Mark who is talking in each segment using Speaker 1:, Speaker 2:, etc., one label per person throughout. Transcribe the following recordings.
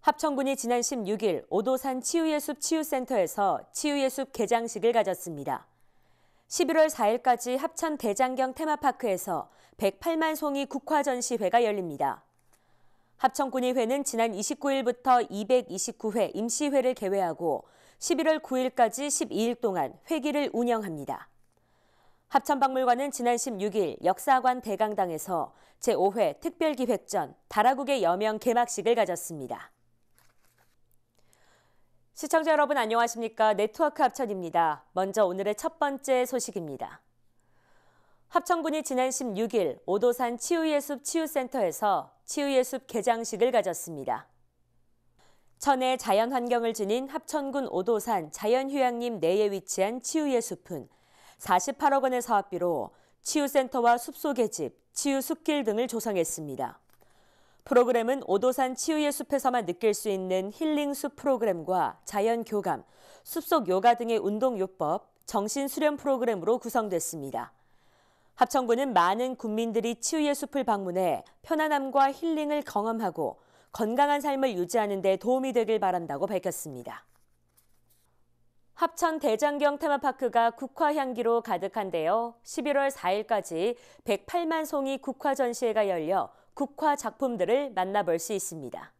Speaker 1: 합천군이 지난 16일 오도산 치유예숲 치유센터에서 치유예숲 개장식을 가졌습니다. 11월 4일까지 합천 대장경 테마파크에서 108만 송이 국화 전시회가 열립니다. 합천군의회는 지난 29일부터 229회 임시회를 개회하고 11월 9일까지 12일 동안 회기를 운영합니다. 합천박물관은 지난 16일 역사관 대강당에서 제5회 특별기획전 다라국의 여명 개막식을 가졌습니다. 시청자 여러분 안녕하십니까? 네트워크 합천입니다. 먼저 오늘의 첫 번째 소식입니다. 합천군이 지난 16일 오도산 치유예숲 치유센터에서 치유예숲 개장식을 가졌습니다. 천혜의 자연환경을 지닌 합천군 오도산 자연휴양림 내에 위치한 치유예숲은 48억 원의 사업비로 치유센터와 숲속의 집, 치유숲길 등을 조성했습니다. 프로그램은 오도산 치유예숲에서만 느낄 수 있는 힐링숲 프로그램과 자연교감, 숲속 요가 등의 운동요법, 정신수련 프로그램으로 구성됐습니다. 합천군은 많은 군민들이 치유예숲을 방문해 편안함과 힐링을 경험하고 건강한 삶을 유지하는 데 도움이 되길 바란다고 밝혔습니다. 합천 대장경 테마파크가 국화 향기로 가득한데요. 11월 4일까지 108만 송이 국화 전시회가 열려 국화 작품들을 만나볼 수 있습니다.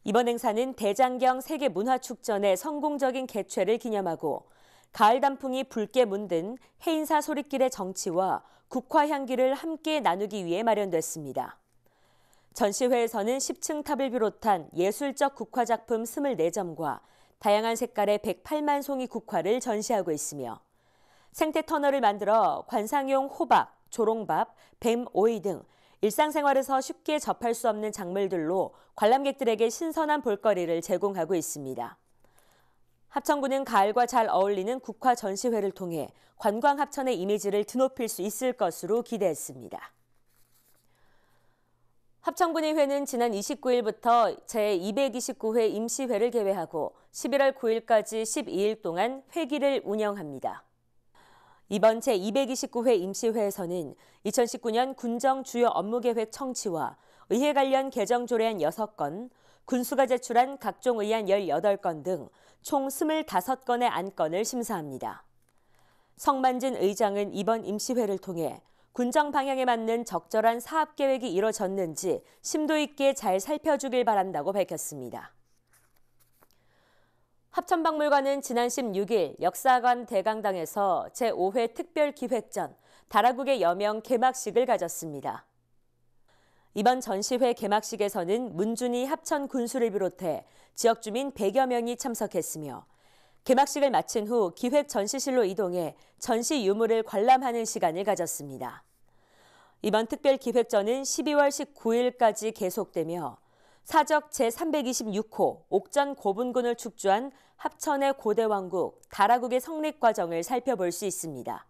Speaker 1: 이번 행사는 대장경 세계문화축전의 성공적인 개최를 기념하고 가을 단풍이 붉게 문든 해인사 소리길의 정취와 국화 향기를 함께 나누기 위해 마련됐습니다. 전시회에서는 10층 탑을 비롯한 예술적 국화 작품 24점과 다양한 색깔의 108만 송이 국화를 전시하고 있으며 생태 터널을 만들어 관상용 호박, 조롱밥, 뱀, 오이 등 일상생활에서 쉽게 접할 수 없는 작물들로 관람객들에게 신선한 볼거리를 제공하고 있습니다. 합천군은 가을과 잘 어울리는 국화 전시회를 통해 관광 합천의 이미지를 드높일 수 있을 것으로 기대했습니다. 합천군의회는 지난 29일부터 제229회 임시회를 개회하고 11월 9일까지 12일 동안 회기를 운영합니다. 이번 제229회 임시회에서는 2019년 군정 주요 업무계획 청취와 의회 관련 개정 조례안 6건, 군수가 제출한 각종 의안 18건 등 총 25건의 안건을 심사합니다. 성만진 의장은 이번 임시회를 통해 군정 방향에 맞는 적절한 사업계획이 이뤄졌는지 심도 있게 잘 살펴주길 바란다고 밝혔습니다. 합천박물관은 지난 16일 역사관 대강당에서 제5회 특별기획전 다라국의 여명 개막식을 가졌습니다. 이번 전시회 개막식에서는 문준희 합천 군수를 비롯해 지역 주민 100여 명이 참석했으며 개막식을 마친 후 기획 전시실로 이동해 전시 유물을 관람하는 시간을 가졌습니다. 이번 특별기획전은 12월 19일까지 계속되며 사적 제326호 옥전 고분군을 축조한 합천의 고대왕국 다라국의 성립 과정을 살펴볼 수 있습니다.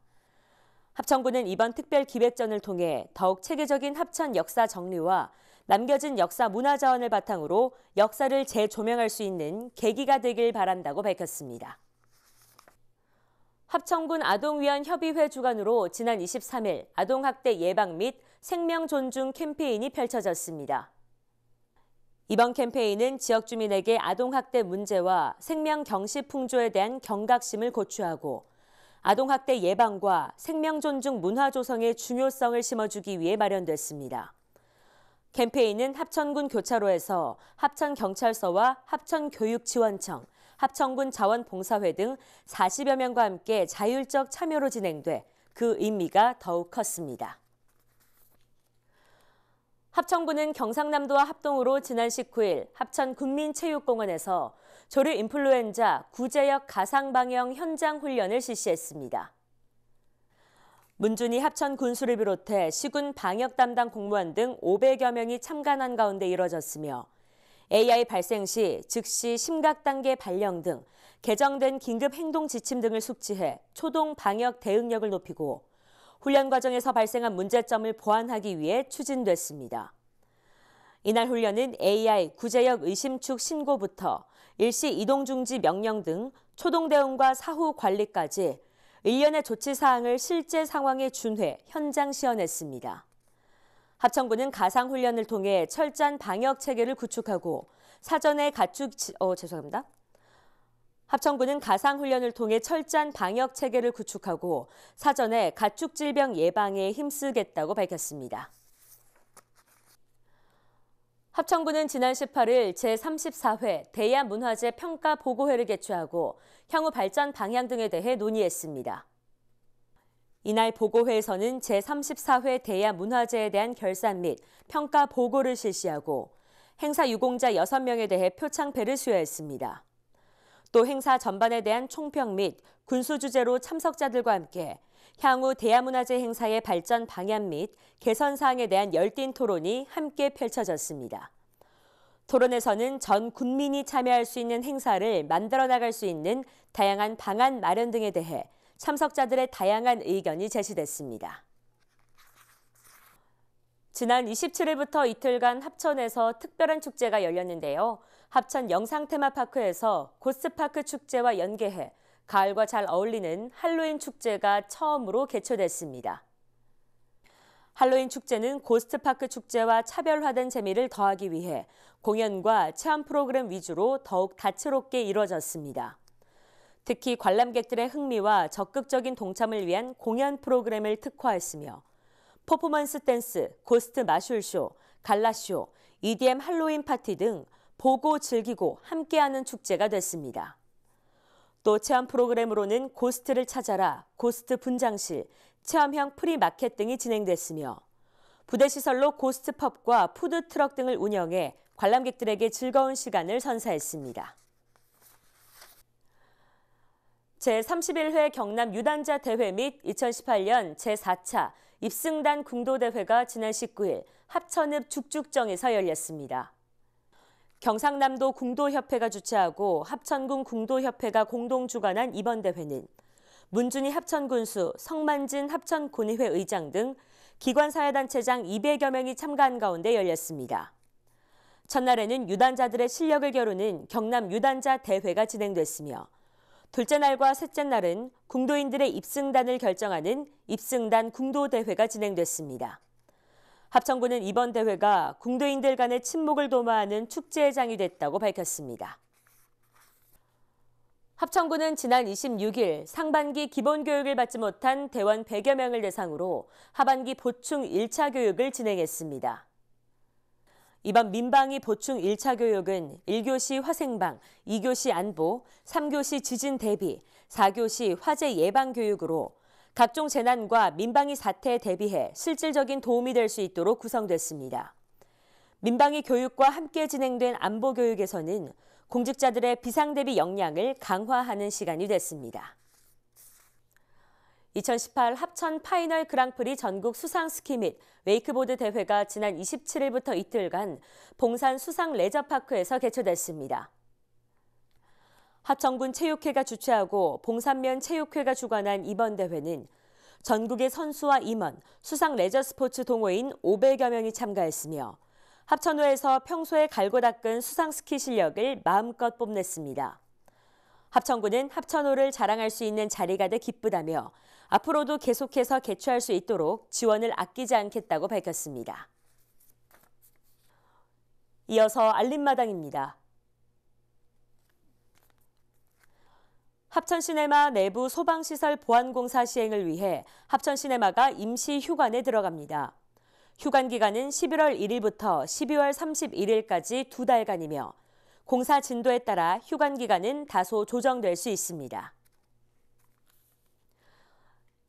Speaker 1: 합천군은 이번 특별기획전을 통해 더욱 체계적인 합천 역사 정리와 남겨진 역사 문화자원을 바탕으로 역사를 재조명할 수 있는 계기가 되길 바란다고 밝혔습니다. 합천군 아동위안협의회 주관으로 지난 23일 아동학대 예방 및 생명 존중 캠페인이 펼쳐졌습니다. 이번 캠페인은 지역 주민에게 아동학대 문제와 생명 경시 풍조에 대한 경각심을 고취하고 아동학대 예방과 생명 존중 문화 조성의 중요성을 심어주기 위해 마련됐습니다. 캠페인은 합천군 교차로에서 합천경찰서와 합천교육지원청, 합천군 자원봉사회 등 40여 명과 함께 자율적 참여로 진행돼 그 의미가 더욱 컸습니다. 합천군은 경상남도와 합동으로 지난 19일 합천군민체육공원에서 조류 인플루엔자 구제역 가상방역 현장 훈련을 실시했습니다. 문준희 합천 군수를 비롯해 시군 방역 담당 공무원 등 500여 명이 참관한 가운데 이뤄졌으며 AI 발생 시 즉시 심각 단계 발령 등 개정된 긴급 행동 지침 등을 숙지해 초동 방역 대응력을 높이고 훈련 과정에서 발생한 문제점을 보완하기 위해 추진됐습니다. 이날 훈련은 AI 구제역 의심축 신고부터 일시 이동 중지 명령 등 초동 대응과 사후 관리까지 일련의 조치 사항을 실제 상황에 준회 현장 시연했습니다. 합천군은 가상훈련을 통해 철저한 방역 체계를 구축하고 합천군은 가상훈련을 통해 철저한 방역 체계를 구축하고 사전에 가축 질병 예방에 힘쓰겠다고 밝혔습니다. 합천군은 지난 18일 제34회 대야문화재 평가 보고회를 개최하고 향후 발전 방향 등에 대해 논의했습니다. 이날 보고회에서는 제34회 대야문화재에 대한 결산 및 평가 보고를 실시하고 행사 유공자 6명에 대해 표창패를 수여했습니다. 또 행사 전반에 대한 총평 및 군수 주제로 참석자들과 함께 향후 대야문화재 행사의 발전 방향 및 개선 사항에 대한 열띤 토론이 함께 펼쳐졌습니다. 토론에서는 전 군민이 참여할 수 있는 행사를 만들어 나갈 수 있는 다양한 방안 마련 등에 대해 참석자들의 다양한 의견이 제시됐습니다. 지난 27일부터 이틀간 합천에서 특별한 축제가 열렸는데요. 합천 영상테마파크에서 고스트파크 축제와 연계해 가을과 잘 어울리는 할로윈 축제가 처음으로 개최됐습니다. 할로윈 축제는 고스트파크 축제와 차별화된 재미를 더하기 위해 공연과 체험 프로그램 위주로 더욱 다채롭게 이루어졌습니다. 특히 관람객들의 흥미와 적극적인 동참을 위한 공연 프로그램을 특화했으며 퍼포먼스 댄스, 고스트 마술쇼, 갈라쇼, EDM 할로윈 파티 등 보고 즐기고 함께하는 축제가 됐습니다. 또 체험 프로그램으로는 고스트를 찾아라, 고스트 분장실, 체험형 프리마켓 등이 진행됐으며 부대시설로 고스트 펍과 푸드트럭 등을 운영해 관람객들에게 즐거운 시간을 선사했습니다. 제31회 경남 유단자 대회 및 2018년 제4차 입승단 궁도대회가 지난 19일 합천읍 죽죽정에서 열렸습니다. 경상남도 궁도협회가 주최하고 합천군 궁도협회가 공동 주관한 이번 대회는 문준희 합천군수, 성만진 합천군의회 의장 등 기관사회단체장 200여 명이 참가한 가운데 열렸습니다. 첫날에는 유단자들의 실력을 겨루는 경남 유단자 대회가 진행됐으며 둘째 날과 셋째 날은 궁도인들의 입승단을 결정하는 입승단 궁도대회가 진행됐습니다. 합천군은 이번 대회가 궁도인들 간의 친목을 도모하는 축제의 장이 됐다고 밝혔습니다. 합천군은 지난 26일 상반기 기본교육을 받지 못한 대원 100여 명을 대상으로 하반기 보충 1차 교육을 진행했습니다. 이번 민방위 보충 1차 교육은 1교시 화생방, 2교시 안보, 3교시 지진 대비, 4교시 화재 예방 교육으로 각종 재난과 민방위 사태에 대비해 실질적인 도움이 될 수 있도록 구성됐습니다. 민방위 교육과 함께 진행된 안보 교육에서는 공직자들의 비상 대비 역량을 강화하는 시간이 됐습니다. 2018 합천 파이널 그랑프리 전국 수상 스키 및 웨이크보드 대회가 지난 27일부터 이틀간 봉산 수상 레저파크에서 개최됐습니다. 합천군 체육회가 주최하고 봉산면 체육회가 주관한 이번 대회는 전국의 선수와 임원, 수상 레저 스포츠 동호인 500여 명이 참가했으며 합천호에서 평소에 갈고 닦은 수상 스키 실력을 마음껏 뽐냈습니다. 합천군은 합천호를 자랑할 수 있는 자리가 돼 기쁘다며 앞으로도 계속해서 개최할 수 있도록 지원을 아끼지 않겠다고 밝혔습니다. 이어서 알림마당입니다. 합천시네마 내부 소방시설 보안공사 시행을 위해 합천시네마가 임시 휴관에 들어갑니다. 휴관 기간은 11월 1일부터 12월 31일까지 2달간이며 공사 진도에 따라 휴관 기간은 다소 조정될 수 있습니다.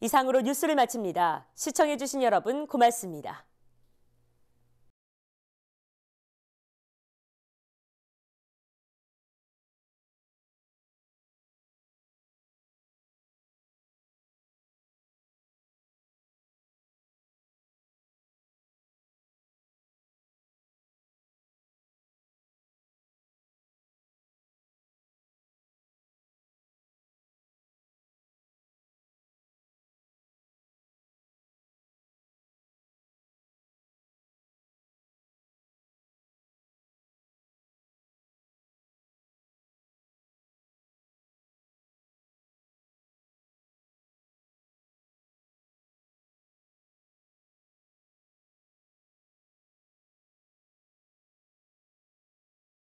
Speaker 1: 이상으로 뉴스를 마칩니다. 시청해주신 여러분 고맙습니다.